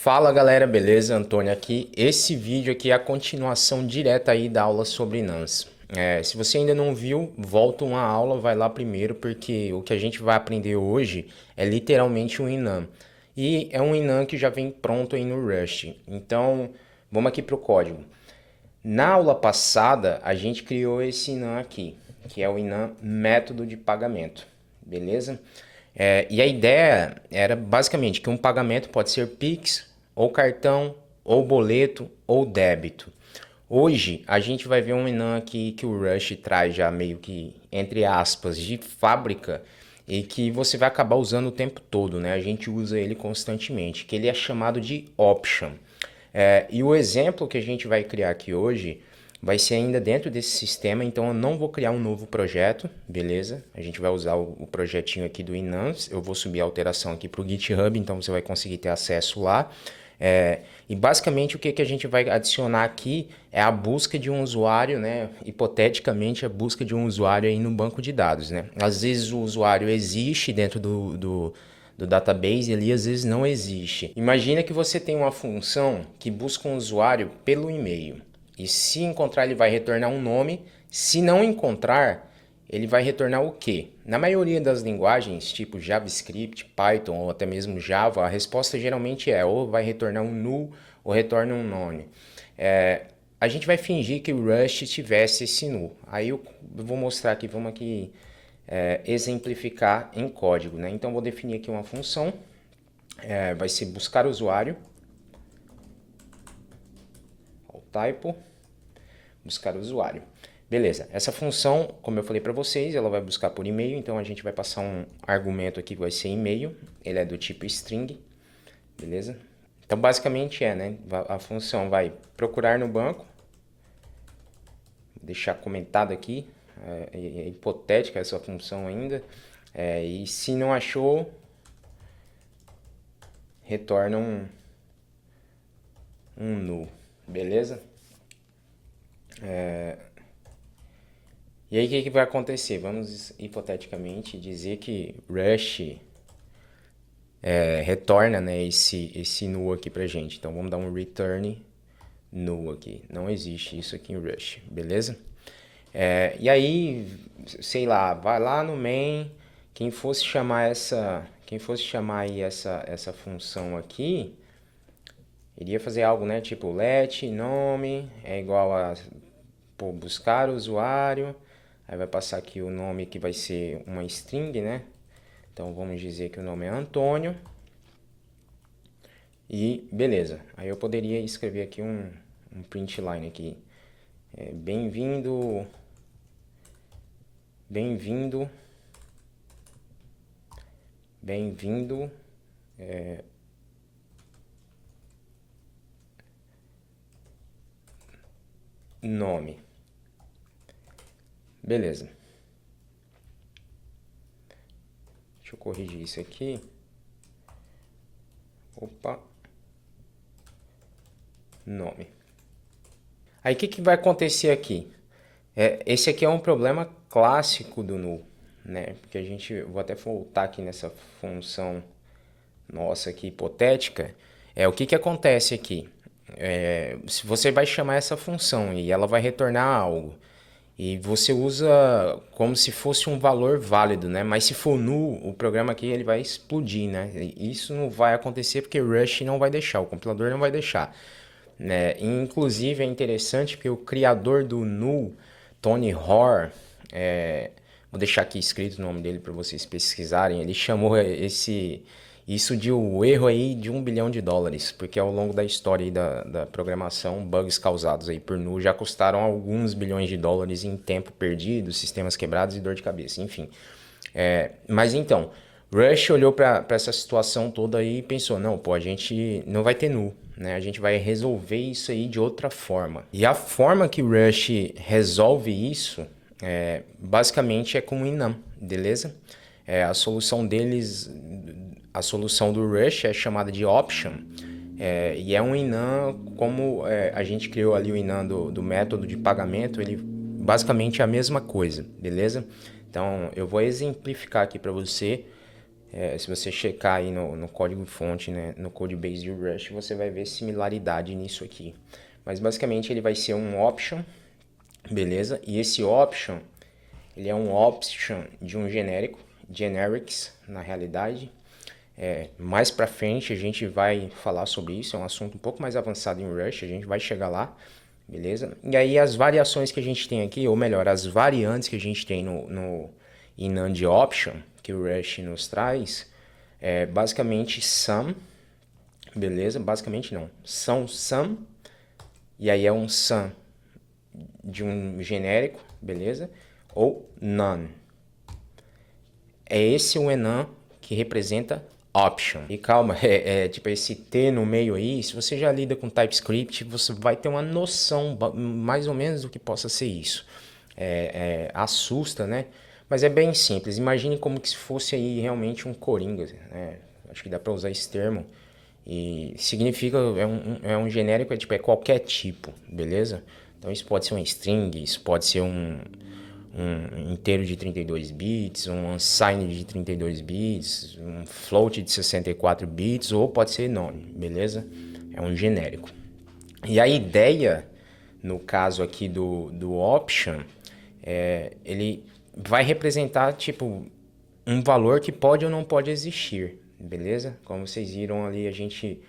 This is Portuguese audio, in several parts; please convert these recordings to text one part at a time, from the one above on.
Fala galera, beleza? Antônio aqui. Esse vídeo aqui é a continuação direta aí da aula sobre NANS. Se você ainda não viu, volta uma aula, vai lá primeiro, porque o que a gente vai aprender hoje é literalmente um Inam. E é um Inam que já vem pronto aí no Rust. Então, vamos aqui para o código. Na aula passada, a gente criou esse Inam aqui, que é o Inam método de pagamento, beleza? E a ideia era basicamente que um pagamento pode ser Pix, ou cartão, ou boleto, ou débito. Hoje a gente vai ver um Inam aqui que o Rust traz já meio que, entre aspas, de fábrica e que você vai acabar usando o tempo todo, né? A gente usa ele constantemente, que ele é chamado de Option. E o exemplo que a gente vai criar aqui hoje vai ser ainda dentro desse sistema, então eu não vou criar um novo projeto, beleza? A gente vai usar o projetinho aqui do Inam, eu vou subir a alteração aqui para o GitHub, então você vai conseguir ter acesso lá. E basicamente o que a gente vai adicionar aqui é a busca de um usuário, né? Hipoteticamente a busca de um usuário aí no banco de dados, né? Às vezes o usuário existe dentro do database ali, às vezes não existe. Imagina que você tem uma função que busca um usuário pelo e-mail. E se encontrar, ele vai retornar um nome. Se não encontrar, ele vai retornar o quê? Na maioria das linguagens, tipo JavaScript, Python ou até mesmo Java, a resposta geralmente é ou vai retornar um null ou retorna um nome. A gente vai fingir que o Rust tivesse esse null. Aí eu vou mostrar aqui, vamos aqui exemplificar em código, né? Então vou definir aqui uma função, vai ser buscar usuário, typo, buscar usuário. Beleza, essa função, como eu falei para vocês, ela vai buscar por e-mail, então a gente vai passar um argumento aqui que vai ser e-mail, ele é do tipo string, beleza? Então basicamente né, a função vai procurar no banco, vou deixar comentado aqui, é hipotética essa função ainda, e se não achou, retorna um null. Beleza? E aí o que vai acontecer? Vamos hipoteticamente dizer que Rust retorna, né, esse null aqui pra gente. Então vamos dar um return null aqui. Não existe isso aqui em Rust, beleza? E aí, sei lá, vai lá no main, quem fosse chamar aí essa função aqui, iria fazer algo, né? Tipo let nome é igual a buscar usuário. Aí vai passar aqui o nome que vai ser uma string, né? Então vamos dizer que o nome é Antônio. E beleza. Aí eu poderia escrever aqui um print line aqui. Bem-vindo. Bem-vindo. Bem-vindo. Nome. Beleza. Deixa eu corrigir isso aqui. Opa. Nome. Aí o que vai acontecer aqui? Esse aqui é um problema clássico do null, né? Porque vou até voltar aqui nessa função nossa aqui hipotética. O que acontece aqui? Se você vai chamar essa função e ela vai retornar algo, e você usa como se fosse um valor válido, né? Mas se for null, o programa aqui ele vai explodir, né? E isso não vai acontecer porque o Rust não vai deixar, o compilador não vai deixar, né? Inclusive é interessante porque o criador do null, Tony Hoare, vou deixar aqui escrito o nome dele para vocês pesquisarem, ele chamou isso de o erro aí de $1 bilhão, porque ao longo da história aí da programação, bugs causados aí por null já custaram alguns bilhões de dólares em tempo perdido, sistemas quebrados e dor de cabeça, enfim. Mas então, Rush olhou para essa situação toda aí e pensou, não, pô, a gente não vai ter null, né? A gente vai resolver isso aí de outra forma. E a forma que Rush resolve isso, basicamente é com o Inam, beleza? A solução do Rush é chamada de Option, e é um Inam, como a gente criou ali o Inam do método de pagamento, ele basicamente é a mesma coisa, beleza? Então eu vou exemplificar aqui para você Se você checar aí no código-fonte, né, no codebase do Rush, você vai ver similaridade nisso aqui. Mas basicamente ele vai ser um option, beleza? E esse option, ele é um option de um genérico, generics na realidade. Mais pra frente a gente vai falar sobre isso, é um assunto um pouco mais avançado em Rush, a gente vai chegar lá, beleza? E aí as variações que a gente tem aqui, ou melhor, as variantes que a gente tem no enum de option, que o Rush nos traz, é basicamente sum, beleza? Basicamente não, são sum, e aí é um sum de um genérico, beleza? Ou none. É esse o enum que representa option. E calma, tipo esse T no meio aí, se você já lida com TypeScript, você vai ter uma noção mais ou menos do que possa ser isso. Assusta, né? Mas é bem simples. Imagine como que se fosse aí realmente um coringa, né? Acho que dá para usar esse termo. E significa, é um genérico, é qualquer tipo, beleza? Então isso pode ser um string, isso pode ser um inteiro de 32 bits, um unsigned de 32 bits, um float de 64 bits, ou pode ser none, beleza? É um genérico. E a ideia, no caso aqui do option, ele vai representar tipo um valor que pode ou não pode existir, beleza? Como vocês viram ali, a gente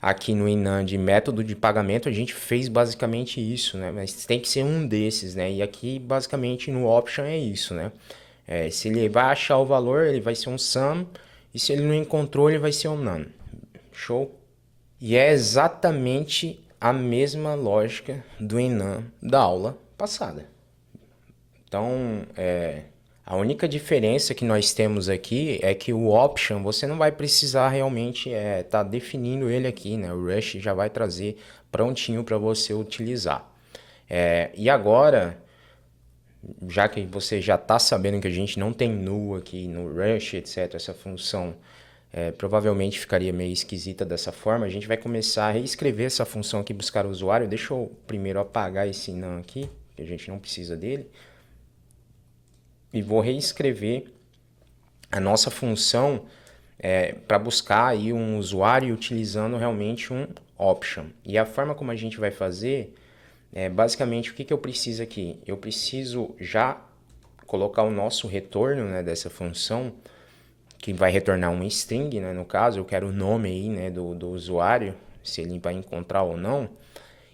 aqui no enum de método de pagamento, a gente fez basicamente isso, né? Mas tem que ser um desses, né? E aqui, basicamente, no option é isso, né? Se ele vai achar o valor, ele vai ser um sum. E se ele não encontrou, ele vai ser um none. Show? E é exatamente a mesma lógica do enum da aula passada. Então, a única diferença que nós temos aqui é que o option você não vai precisar realmente tá definindo ele aqui, né? O Rush já vai trazer prontinho para você utilizar. E agora, já que você já está sabendo que a gente não tem null aqui no Rush, etc., essa função provavelmente ficaria meio esquisita dessa forma, a gente vai começar a reescrever essa função aqui, buscar o usuário. Deixa eu primeiro apagar esse não aqui, que a gente não precisa dele. E vou reescrever a nossa função para buscar aí um usuário utilizando realmente um option. E a forma como a gente vai fazer, basicamente o que eu preciso aqui? Eu preciso já colocar o nosso retorno, né, dessa função, que vai retornar um string, né, no caso, eu quero o nome aí, né, do usuário, se ele vai encontrar ou não.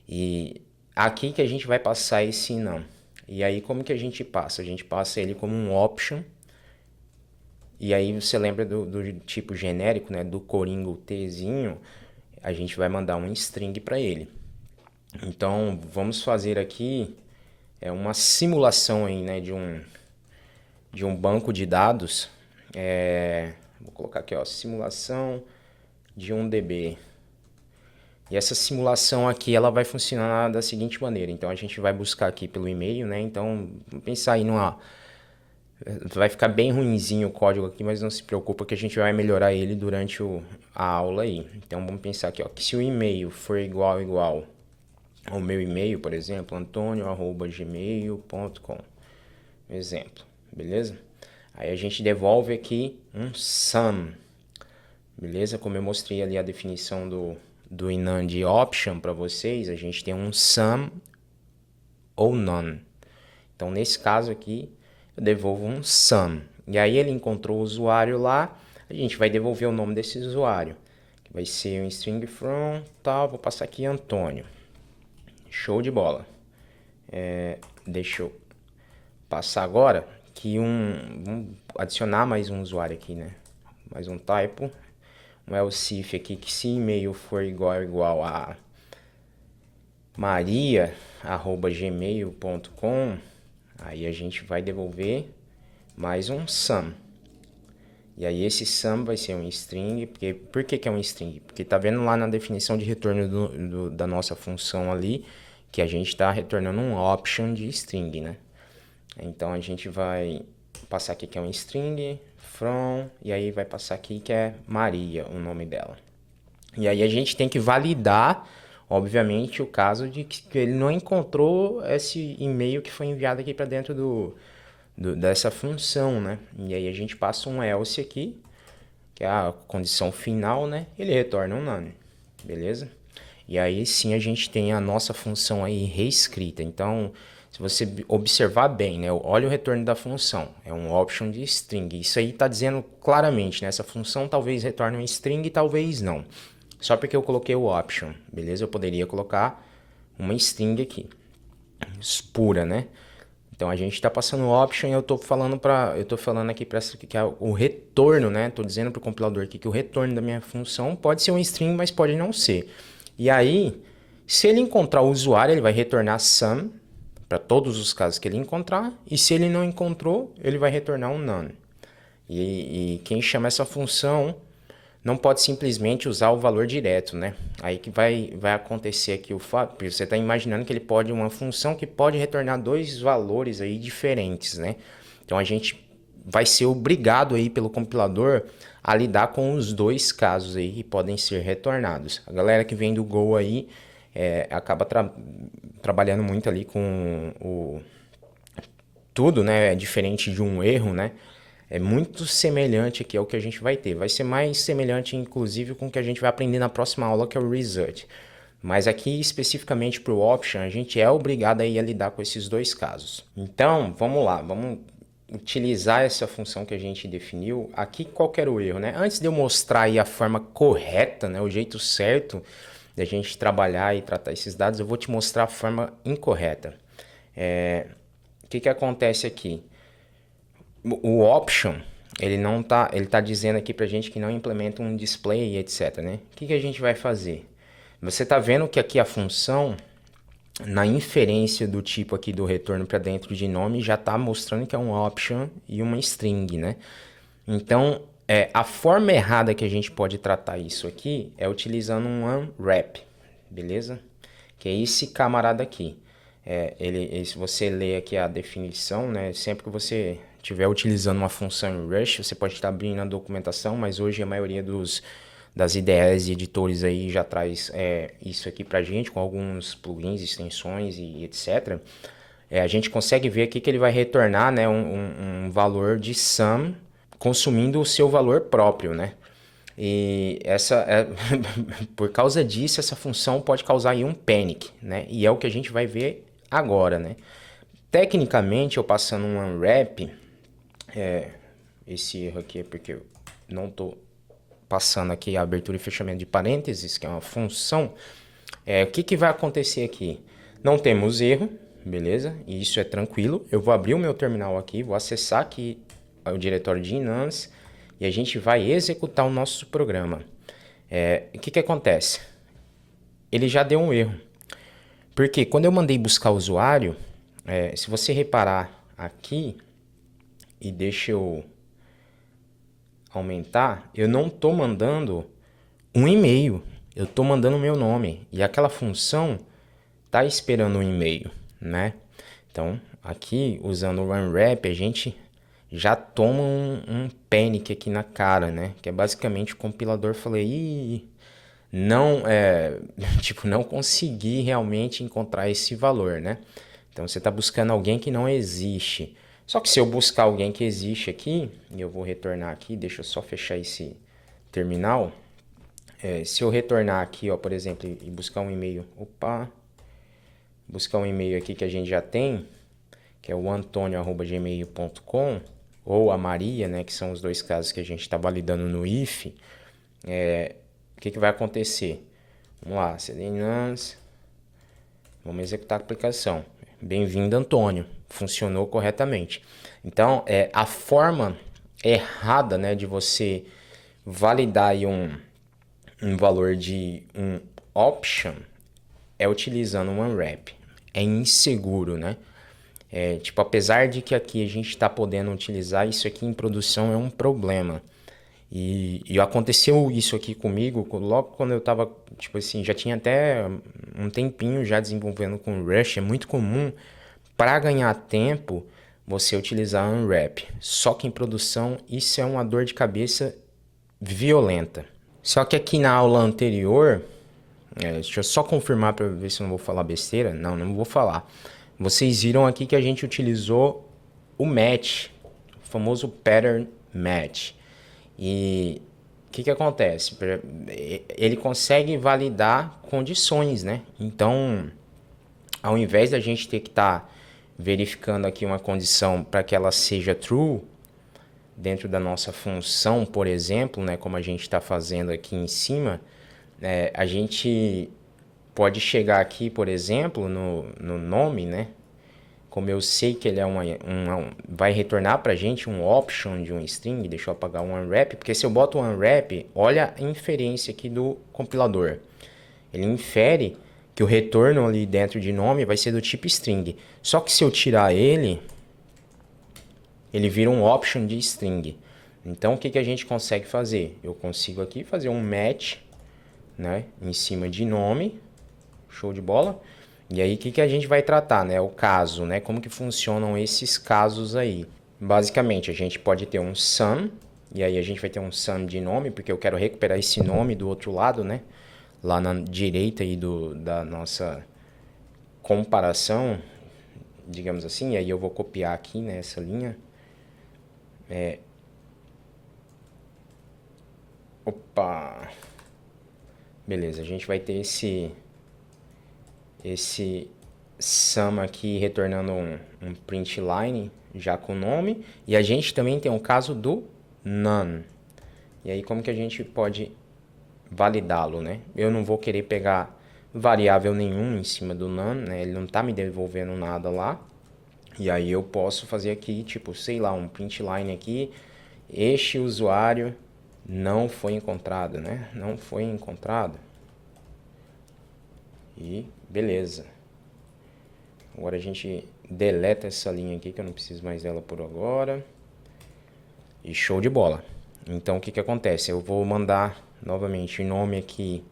E aqui que a gente vai passar esse não. E aí como que a gente passa? A gente passa ele como um option. E aí você lembra do tipo genérico, né? Do coringa Tzinho. A gente vai mandar um string para ele. Então vamos fazer aqui uma simulação aí, né? De um banco de dados. Vou colocar aqui, ó, simulação de um DB. E essa simulação aqui, ela vai funcionar da seguinte maneira. Então, a gente vai buscar aqui pelo e-mail, né? Então, vamos pensar aí numa... Vai ficar bem ruinzinho o código aqui, mas não se preocupa que a gente vai melhorar ele durante a aula aí. Então, vamos pensar aqui, ó, que se o e-mail for igual ao meu e-mail, por exemplo, antonio@gmail.com, exemplo, beleza? Aí a gente devolve aqui um sum, beleza? Como eu mostrei ali a definição do enum de option para vocês, a gente tem um sum ou none. Então, nesse caso aqui, eu devolvo um sum. E aí ele encontrou o usuário lá, a gente vai devolver o nome desse usuário, que vai ser um string from, tal, vou passar aqui Antônio. Show de bola. Deixa eu passar agora que vamos adicionar mais um usuário aqui, né? Mais um typo. Um else if aqui, que se e-mail for igual a maria@gmail.com, aí a gente vai devolver mais um sum. E aí esse sum vai ser um string, por que é um string? Porque tá vendo lá na definição de retorno da nossa função ali, que a gente está retornando um option de string, né? Então a gente vai passar aqui que é um string, from, e aí vai passar aqui que é Maria, o nome dela. E aí a gente tem que validar, obviamente, o caso de que ele não encontrou esse e-mail que foi enviado aqui para dentro dessa função, né? E aí a gente passa um else aqui, que é a condição final, né? Ele retorna um none, beleza? E aí sim a gente tem a nossa função aí reescrita. Então, se você observar bem, né? Olha o retorno da função. É um option de string. Isso aí está dizendo claramente, né? Essa função talvez retorne um string, talvez não. Só porque eu coloquei o option, beleza? Eu poderia colocar uma string aqui, pura, né? Então a gente está passando o option e eu tô falando aqui para que é o retorno, né? Tô dizendo para o compilador aqui que o retorno da minha função pode ser um string, mas pode não ser. E aí, se ele encontrar o usuário, ele vai retornar some para todos os casos que ele encontrar, e se ele não encontrou, ele vai retornar um none. E quem chama essa função não pode simplesmente usar o valor direto, né? Aí que vai acontecer aqui o fato, porque você está imaginando que ele pode, uma função que pode retornar dois valores aí diferentes, né? Então a gente vai ser obrigado aí pelo compilador a lidar com os dois casos aí que podem ser retornados. A galera que vem do Go aí acaba trabalhando muito ali com o tudo, né? É diferente de um erro, né? É muito semelhante aqui ao que a gente vai ter. Vai ser mais semelhante, inclusive, com o que a gente vai aprender na próxima aula, que é o result. Mas aqui, especificamente para o option, a gente é obrigado aí a lidar com esses dois casos. Então, vamos lá. Vamos utilizar essa função que a gente definiu. Aqui, qual que era o erro, né? Antes de eu mostrar aí a forma correta, né? O jeito certo de a gente trabalhar e tratar esses dados, eu vou te mostrar a forma incorreta. O que acontece aqui? O option, ele tá dizendo aqui pra gente que não implementa um display, etc, né? O que a gente vai fazer? Você tá vendo que aqui a função, na inferência do tipo aqui do retorno para dentro de nome, já tá mostrando que é um option e uma string, né? Então, a forma errada que a gente pode tratar isso aqui é utilizando um unwrap, beleza? Que é esse camarada aqui. Se você ler aqui a definição, né? Sempre que você estiver utilizando uma função em Rush, você pode estar abrindo a documentação, mas hoje a maioria das IDEs e editores aí já traz isso aqui pra gente, com alguns plugins, extensões e etc. A gente consegue ver aqui que ele vai retornar, né, um valor de sum consumindo o seu valor próprio, né? E por causa disso, essa função pode causar aí um panic, né? E é o que a gente vai ver agora, né? Tecnicamente, eu passando um unwrap, esse erro aqui é porque eu não estou passando aqui a abertura e fechamento de parênteses, que é uma função. O que vai acontecer aqui? Não temos erro, beleza? E isso é tranquilo. Eu vou abrir o meu terminal aqui, vou acessar aqui o diretório de enums e a gente vai executar o nosso programa. O que acontece? Ele já deu um erro. Porque quando eu mandei buscar o usuário, se você reparar aqui, e deixa eu aumentar, eu não estou mandando um e-mail, eu estou mandando o meu nome. E aquela função está esperando um e-mail, né? Então, aqui, usando o unwrap, a gente já toma um panic aqui na cara, né? Que é basicamente o compilador falei, não, tipo, não consegui realmente encontrar esse valor, né? Então, você está buscando alguém que não existe. Só que se eu buscar alguém que existe aqui, e eu vou retornar aqui, deixa eu só fechar esse terminal. Se eu retornar aqui, ó, por exemplo, e buscar um e-mail, buscar um e-mail aqui que a gente já tem, que é o antonio@gmail.com, ou a Maria, né, que são os dois casos que a gente está validando no if, o que vai acontecer? Vamos lá, cdnums, vamos executar a aplicação. Bem-vindo, Antônio. Funcionou corretamente. Então, a forma errada, né, de você validar aí um valor de um option é utilizando um unwrap. É inseguro, né? Tipo, apesar de que aqui a gente está podendo utilizar, isso aqui em produção é um problema. E aconteceu isso aqui comigo logo quando eu tava, tipo assim, já tinha até um tempinho já desenvolvendo com Rush. É muito comum, para ganhar tempo, você utilizar unwrap. Só que em produção isso é uma dor de cabeça violenta. Só que aqui na aula anterior, deixa eu só confirmar para ver se eu não vou falar besteira. Não vou falar. Vocês viram aqui que a gente utilizou o match, o famoso pattern match. E que acontece? Ele consegue validar condições, né? Então, ao invés da gente ter que estar verificando aqui uma condição para que ela seja true, dentro da nossa função, por exemplo, né, como a gente está fazendo aqui em cima, a gente pode chegar aqui, por exemplo, no nome, né? Como eu sei que ele é vai retornar para a gente um option de um string, deixa eu apagar um unwrap, porque se eu boto um unwrap, olha a inferência aqui do compilador. Ele infere que o retorno ali dentro de nome vai ser do tipo string. Só que se eu tirar ele vira um option de string. Então, o que a gente consegue fazer? Eu consigo aqui fazer um match, né, em cima de nome, show de bola. E aí, o que a gente vai tratar, né? O caso, né? Como que funcionam esses casos aí? Basicamente, a gente pode ter um sum, e aí a gente vai ter um sum de nome, porque eu quero recuperar esse nome do outro lado, né? Lá na direita aí da nossa comparação, digamos assim. E aí eu vou copiar aqui nessa linha. Opa! Beleza, a gente vai ter esse sum aqui retornando um print line já com o nome. E a gente também tem um caso do none. E aí como que a gente pode validá-lo, né? Eu não vou querer pegar variável nenhum em cima do none, né? Ele não está me devolvendo nada lá. E aí eu posso fazer aqui, tipo, sei lá, um print line aqui. Este usuário não foi encontrado, né? Não foi encontrado. E beleza. Agora a gente deleta essa linha aqui, que eu não preciso mais dela por agora. E show de bola. Então o que acontece? Eu vou mandar novamente o nome aqui.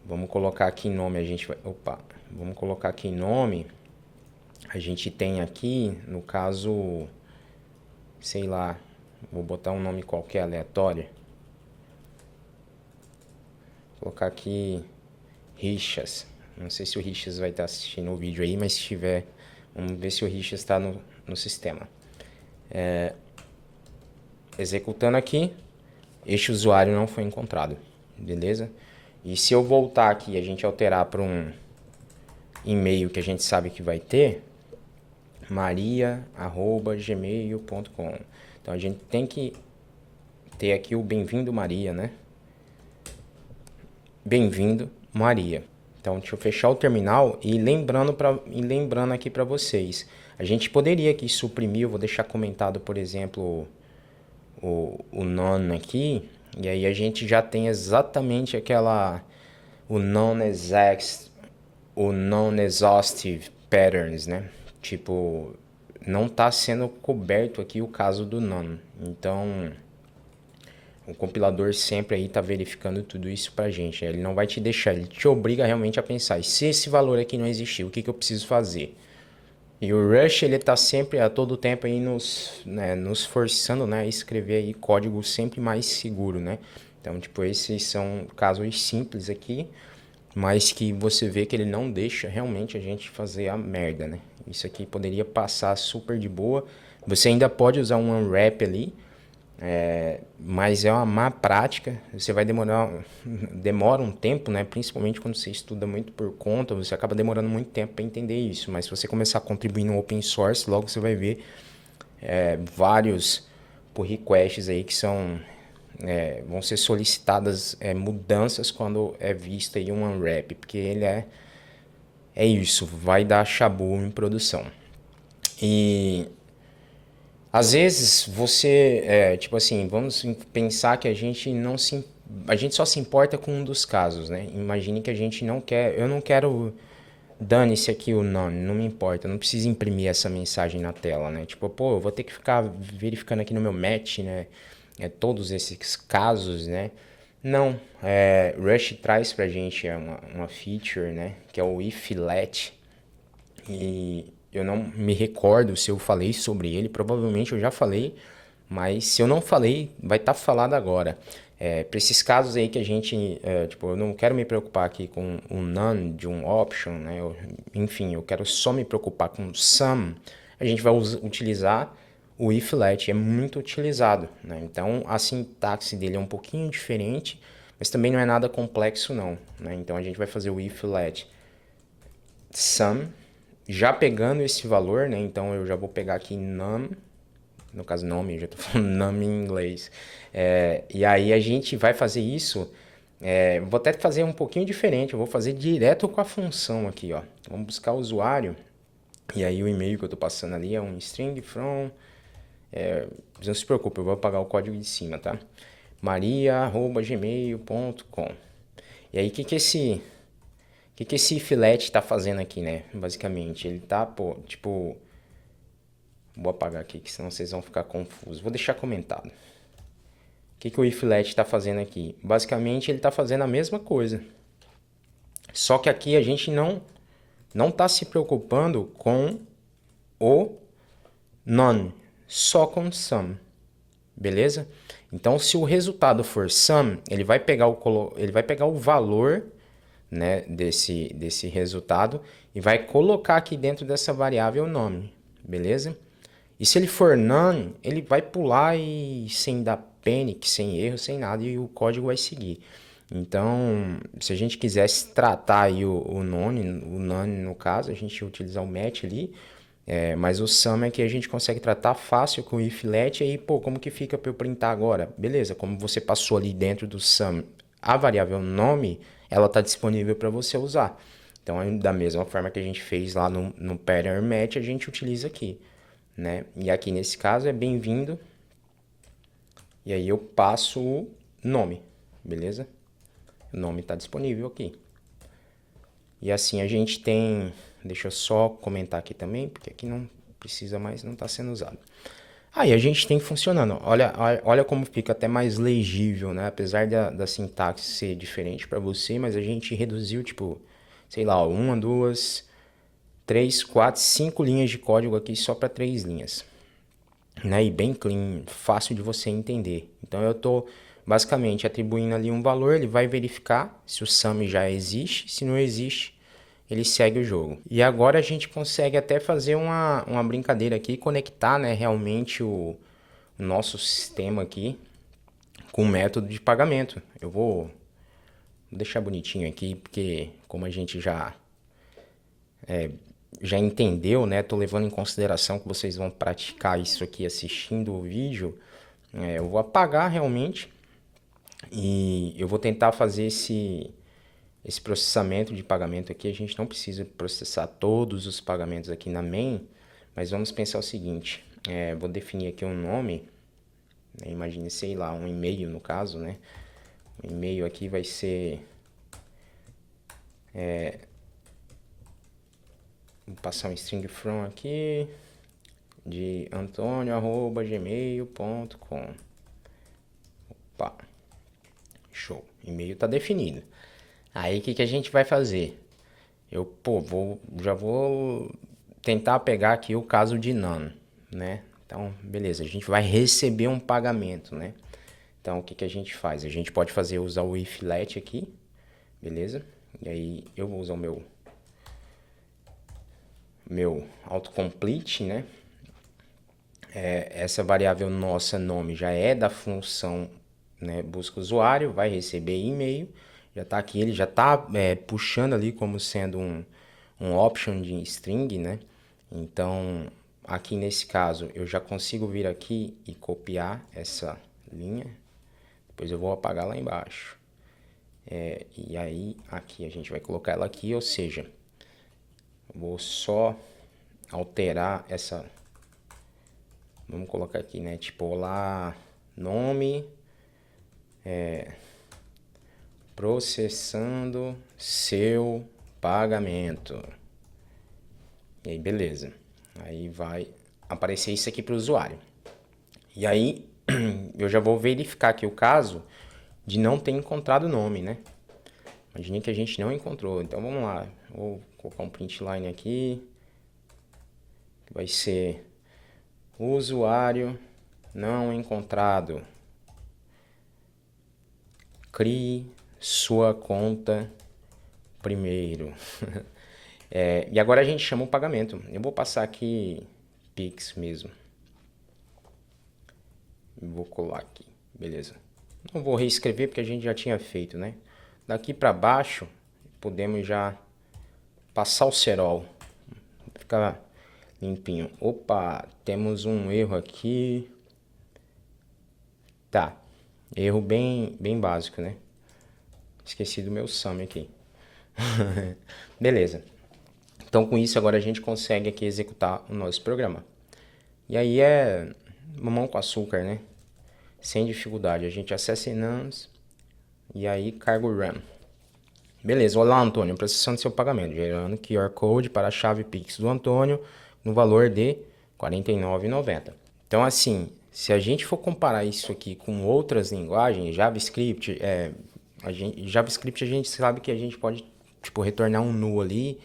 Vamos colocar aqui nome, a gente vai... Opa! Vamos colocar aqui nome. A gente tem aqui, no caso, sei lá, vou botar um nome qualquer aleatório. Vou colocar aqui Richas. Não sei se o Richas vai estar assistindo o vídeo aí, mas se tiver, vamos ver se o Richas está no sistema. Executando aqui, este usuário não foi encontrado, beleza? E se eu voltar aqui e a gente alterar para um e-mail que a gente sabe que vai ter, maria@gmail.com. Então a gente tem que ter aqui o bem-vindo Maria, né? Bem-vindo Maria. Então deixa eu fechar o terminal e lembrando aqui para vocês. A gente poderia aqui suprimir, eu vou deixar comentado, por exemplo, o none aqui, e aí a gente já tem exatamente o non-exhaustive patterns, né? Tipo, não está sendo coberto aqui o caso do none. Então, o compilador sempre aí está verificando tudo isso pra gente. Ele não vai te deixar, ele te obriga realmente a pensar. E se esse valor aqui não existir, o que eu preciso fazer? E o Rush, ele tá sempre, a todo tempo aí nos forçando, né, a escrever aí código sempre mais seguro, né? Então, tipo, esses são casos simples aqui, mas que você vê que ele não deixa realmente a gente fazer a merda, né? Isso aqui poderia passar super de boa. Você ainda pode usar um unwrap ali, mas é uma má prática. Você vai demora um tempo, né? Principalmente quando você estuda muito por conta, você acaba demorando muito tempo para entender isso. Mas se você começar a contribuir no open source, logo você vai ver vários pull requests aí que vão ser solicitadas mudanças quando é visto aí um unwrap, porque ele é isso, vai dar chabu em produção. E às vezes você, tipo assim, vamos pensar que a gente só se importa com um dos casos, né? Imagine que a gente eu não quero, dane-se aqui o none, não me importa, não preciso imprimir essa mensagem na tela, né? Tipo, pô, eu vou ter que ficar verificando aqui no meu match, né? Todos esses casos, né? Não, Rush traz pra gente uma feature, né? Que é o if let. E eu não me recordo se eu falei sobre ele, provavelmente eu já falei, mas se eu não falei, vai estar falado agora. Para esses casos aí que a gente, tipo, eu não quero me preocupar aqui com um none de um option, né? Enfim, eu quero só me preocupar com sum. A gente vai utilizar o if let é muito utilizado, né? Então a sintaxe dele é um pouquinho diferente, mas também não é nada complexo não, né? Então a gente vai fazer o if let sum, já pegando esse valor, né? Então eu já vou pegar aqui num, no caso nome, eu já tô falando num em inglês. E aí a gente vai fazer isso, vou até fazer um pouquinho diferente, eu vou fazer direto com a função aqui, ó. Vamos buscar o usuário, e aí o e-mail que eu tô passando ali é um string from, não se preocupe, eu vou apagar o código de cima, tá? maria@gmail.com. E aí o que esse if let tá fazendo aqui, né? Basicamente, ele tá, pô, tipo, vou apagar aqui, que senão vocês vão ficar confusos. Vou deixar comentado. O que o if let está fazendo aqui? Basicamente, ele está fazendo a mesma coisa. Só que aqui a gente não está se preocupando com o none, só com sum. Beleza? Então, se o resultado for sum, ele vai pegar o valor, né, desse resultado e vai colocar aqui dentro dessa variável nome. Beleza? E se ele for none, ele vai pular e sem dar panic, sem erro, sem nada, e o código vai seguir. Então, se a gente quisesse tratar aí o none no caso, a gente ia utilizar o match ali, mas o sum é que a gente consegue tratar fácil com o if let, e aí, pô, como que fica para eu printar agora? Beleza, como você passou ali dentro do sum a variável nome, ela está disponível para você usar. Então, da mesma forma que a gente fez lá no pattern match, a gente utiliza aqui, né? E aqui nesse caso é bem-vindo, e aí eu passo o nome, beleza? O nome está disponível aqui. E assim a gente tem, deixa eu só comentar aqui também, porque aqui não precisa mais, não está sendo usado. Aí a gente tem funcionando, olha como fica até mais legível, né? Apesar da sintaxe ser diferente para você, mas a gente reduziu, tipo, sei lá, 1, 2, 3, 4, 5 linhas de código aqui só para 3 linhas. Né? E bem clean, fácil de você entender. Então eu estou basicamente atribuindo ali um valor, ele vai verificar se o sum já existe, se não existe, ele segue o jogo. E agora a gente consegue até fazer uma brincadeira aqui, conectar, né, realmente o nosso sistema aqui com o método de pagamento. Eu vou deixar bonitinho aqui, porque como a gente já entendeu, né? Tô levando em consideração que vocês vão praticar isso aqui assistindo o vídeo. Eu vou apagar realmente e eu vou tentar fazer esse processamento de pagamento aqui. A gente não precisa processar todos os pagamentos aqui na main, mas vamos pensar o seguinte. Vou definir aqui um nome, né? Imagine, sei lá, um e-mail no caso, né? O e-mail aqui vai ser... Vou passar um string from aqui de antonio@gmail.com. Opa, show, e-mail tá definido. Aí o que a gente vai fazer? Eu, já vou tentar pegar aqui o caso de none, né? Então, beleza, a gente vai receber um pagamento, né? Então, o que a gente faz? A gente pode usar o if let aqui, beleza? E aí eu vou usar o meu autocomplete, né? Essa variável nossa nome já é da função, né, busca usuário, vai receber e-mail, já está aqui, ele já está puxando ali como sendo um option de string, né? Então, aqui nesse caso, eu já consigo vir aqui e copiar essa linha, depois eu vou apagar lá embaixo. E aí, aqui a gente vai colocar ela aqui, ou seja, vou só alterar essa... Vamos colocar aqui, né? Tipo, olá, nome, processando seu pagamento. E aí, beleza. Aí vai aparecer isso aqui para o usuário. E aí, eu já vou verificar aqui o caso de não ter encontrado o nome, né? Imagine que a gente não encontrou. Então, vamos lá. Vou colocar um print line aqui. Que vai ser... usuário não encontrado. Crie sua conta primeiro. E agora a gente chama o pagamento. Eu vou passar aqui Pix mesmo. Vou colar aqui, beleza. Não vou reescrever porque a gente já tinha feito, né? Daqui para baixo, podemos já passar o cerol. Fica limpinho. Opa, temos um erro aqui. Tá, erro bem básico, né? Esqueci do meu sum aqui. Beleza. Então com isso agora a gente consegue aqui executar o nosso programa. E aí é mamão com açúcar, né? Sem dificuldade. A gente acessa enums e aí carga o RAM. Beleza, olá Antônio, processando seu pagamento, gerando QR Code para a chave Pix do Antônio no valor de R$ 49,90. Então assim, se a gente for comparar isso aqui com outras linguagens, JavaScript, JavaScript a gente sabe que a gente pode tipo retornar um null ali,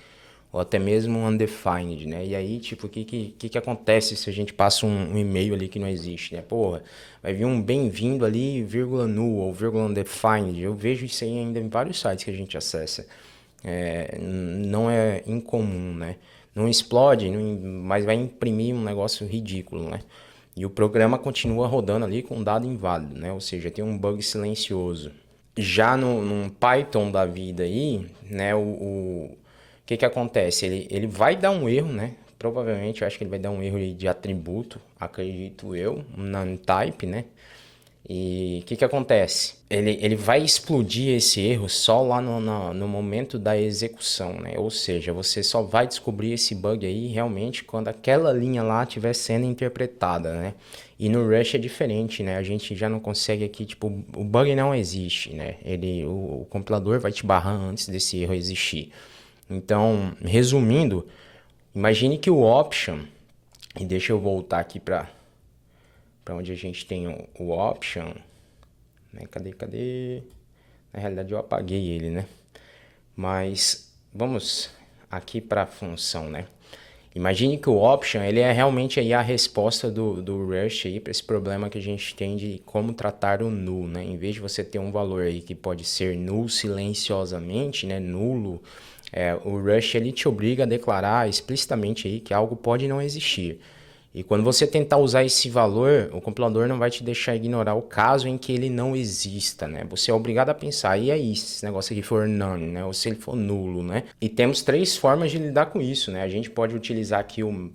ou até mesmo um undefined, né? E aí, tipo, o que acontece se a gente passa um e-mail ali que não existe, né? Porra, vai vir um bem-vindo ali, vírgula null ou vírgula undefined. Eu vejo isso aí ainda em vários sites que a gente acessa. Não é incomum, né? Não explode, mas vai imprimir um negócio ridículo, né? E o programa continua rodando ali com um dado inválido, né? Ou seja, tem um bug silencioso. Já num Python da vida aí, né? O que acontece? Ele vai dar um erro, né? Provavelmente eu acho que ele vai dar um erro de atributo, acredito eu, um non-type, né? E o que acontece? Ele vai explodir esse erro só lá no momento da execução, né? Ou seja, você só vai descobrir esse bug aí realmente quando aquela linha lá estiver sendo interpretada, né? E no Rush é diferente, né? A gente já não consegue aqui, tipo, o bug não existe, né? O compilador vai te barrar antes desse erro existir. Então, resumindo, imagine que o option, e deixa eu voltar aqui para onde a gente tem o option, né? Cadê? Na realidade eu apaguei ele, né? Mas vamos aqui para a função, né? Imagine que o option ele é realmente aí a resposta do Rush aí para esse problema que a gente tem de como tratar o null, né? Em vez de você ter um valor aí que pode ser null silenciosamente, né? Nulo, o Rush ele te obriga a declarar explicitamente aí que algo pode não existir. E quando você tentar usar esse valor, o compilador não vai te deixar ignorar o caso em que ele não exista, né? Você é obrigado a pensar, e aí, se esse negócio aqui for none, né? Ou se ele for nulo, né? E temos 3 formas de lidar com isso, né? A gente pode utilizar aqui o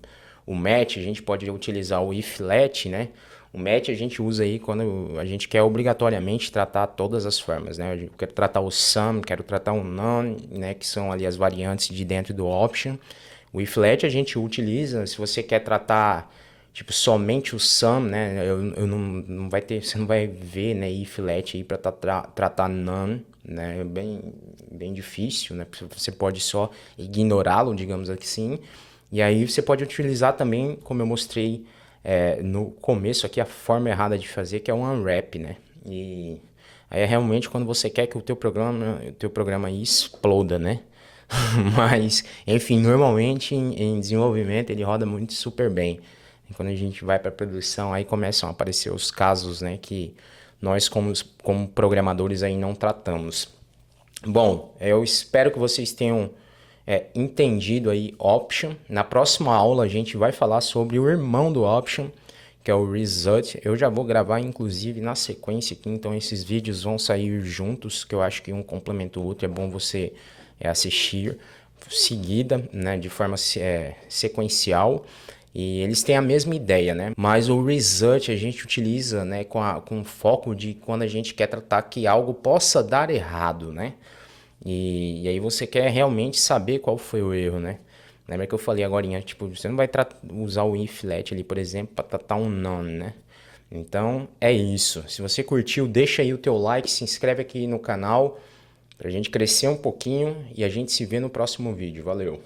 match, a gente pode utilizar o if-let, né? O match a gente usa aí quando a gente quer obrigatoriamente tratar todas as formas, né? Eu quero tratar o sum, quero tratar o none, né? Que são ali as variantes de dentro do option. O if-let a gente utiliza se você quer tratar tipo somente o sum, né? Eu não vai ter, você não vai ver, né, if-let aí para tratar none, né? É bem difícil, né? Você pode só ignorá-lo, digamos assim. E aí você pode utilizar também, como eu mostrei no começo aqui, a forma errada de fazer, que é o unwrap, né? E aí é realmente quando você quer que o teu programa aí exploda, né? Mas, enfim, normalmente em desenvolvimento ele roda muito super bem. E quando a gente vai para produção, aí começam a aparecer os casos, né, que nós como programadores aí não tratamos. Bom, eu espero que vocês tenham entendido aí option. Na próxima aula a gente vai falar sobre o irmão do option, que é o result. Eu já vou gravar inclusive na sequência aqui, então esses vídeos vão sair juntos, que eu acho que um complementa o outro, é bom você assistir seguida, né, de forma sequencial. E eles têm a mesma ideia, né? Mas o result a gente utiliza, né, com foco de quando a gente quer tratar que algo possa dar errado, né? E aí você quer realmente saber qual foi o erro, né? Lembra que eu falei agora, tipo, você não vai usar o if-let ali, por exemplo, para tratar um none, né? Então é isso. Se você curtiu, deixa aí o teu like, se inscreve aqui no canal pra gente crescer um pouquinho e a gente se vê no próximo vídeo. Valeu!